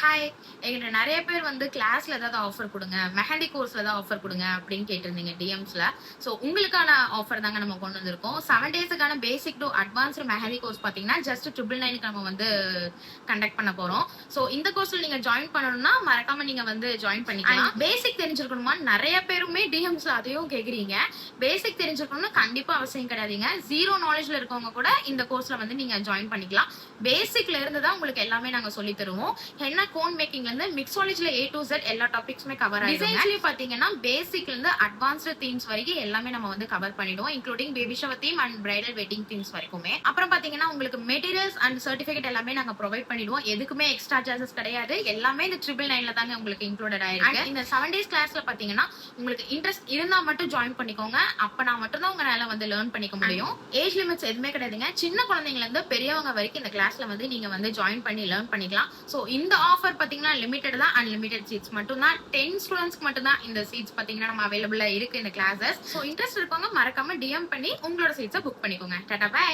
Hi. என்கிட்ட நெறைய பேர் வந்து கிளாஸ்ல ஏதாவது ஆஃபர் குடுங்க, மெஹந்தி கோர்ஸ்ல ஏதாவது ஆஃபர் குடுங்க அப்படின்னு கேட்டிருந்தீங்க டிஎம்ஸ்ல. ஸோ உங்களுக்கான ஆஃபர் தாங்க நம்ம கொண்டு வந்திருக்கோம். 7 டேஸ்க்கான பேசிக் டூ அட்வான்ஸ்டு மெஹந்தி கோர்ஸ் பார்த்தீங்கன்னா, ஜஸ்ட் 999க்கு நம்ம வந்து கண்டக்ட் பண்ண போறோம். ஸோ இந்த கோர்ஸ்ல நீங்க ஜாயின் பண்ணணும்னா மறக்காம நீங்க வந்து ஜாயின் பண்ணிக்கலாம். பேசிக் தெரிஞ்சிருக்கணுமா நெறைய பேருமே டிஎம்ஸ்ல அதையும் கேக்குறீங்க. பேசிக் தெரிஞ்சிருக்கணும்னு கண்டிப்பா அவசியம் கிடையாதுங்க. ஜீரோ நாலேஜ்ல இருக்கவங்க கூட இந்த கோர்ஸ்ல வந்து நீங்க ஜாயின் பண்ணிக்கலாம். பேசிக்ல இருந்து தான் உங்களுக்கு எல்லாமே நாங்க சொல்லி தருவோம். என்ன கோன் மேக்கிங்ல இருந்து மிக்ஸாலஜில A to Z எல்லா டாபிக்ஸ்மே கவர் ஆயிடும். டிசைன்ஸ்லயே பாத்தீங்கன்னா பேசிக்ல இருந்து அட்வான்ஸ்டு தீம்ஸ் வரைக்கும் எல்லாமே நம்ம வந்து கவர் பண்ணிடுவோம், including baby shower theme and bridal wedding themes வரைக்குமே. அப்புறம் பாத்தீங்கன்னா உங்களுக்கு மெட்டீரியல்ஸ் அண்ட் சர்டிபிகேட் எல்லாமே நாங்க ப்ரொவைட் பண்ணிடுவோம். எதுக்குமே எக்ஸ்ட்ரா சார்ஜஸ் கிடையாது. எல்லாமே இந்த 999ல தாங்க உங்களுக்கு இன்க்ளூடட் ஆயிருக்கு. இந்த 7 டேஸ் கிளாஸ்ல பாத்தீங்கன்னா உங்களுக்கு இன்ட்ரெஸ்ட் இருந்தா மட்டும் ஜாயின் பண்ணிக்கோங்க. அப்பனா மட்டும் தான் உங்களால வந்து லேர்ன் பண்ணிக்க முடியும். ஏஜ் லிமிட்ஸ் எதுவுமே கிடையாதுங்க. சின்ன குழந்தைங்கல இருந்து பெரியவங்க வரைக்கும் இந்த கிளாஸ்ல வந்து நீங்க வந்து ஜாயின் பண்ணி லேர்ன் பண்ணிக்கலாம். சோ இந்த ஆஃபர் பாத்தீங்கன்னா லிமிட்டட் தான், அன்லிமிட்டட் சீட்ஸ் மட்டும் தான். 10 ஸ்டூடெண்ட்ஸ்க்கு மட்டும் தான் இந்த சீட்ஸ் பாத்தீங்கன்னா நம்ம அவைலபிளா இருக்கு இந்த கிளாஸஸ். சோ இன்ட்ரெஸ்ட் இருக்கவங்க மறக்காம டிஎம் பண்ணி உங்களோட சீட்ஸை புக் பண்ணிக்கோங்க. Tata bye.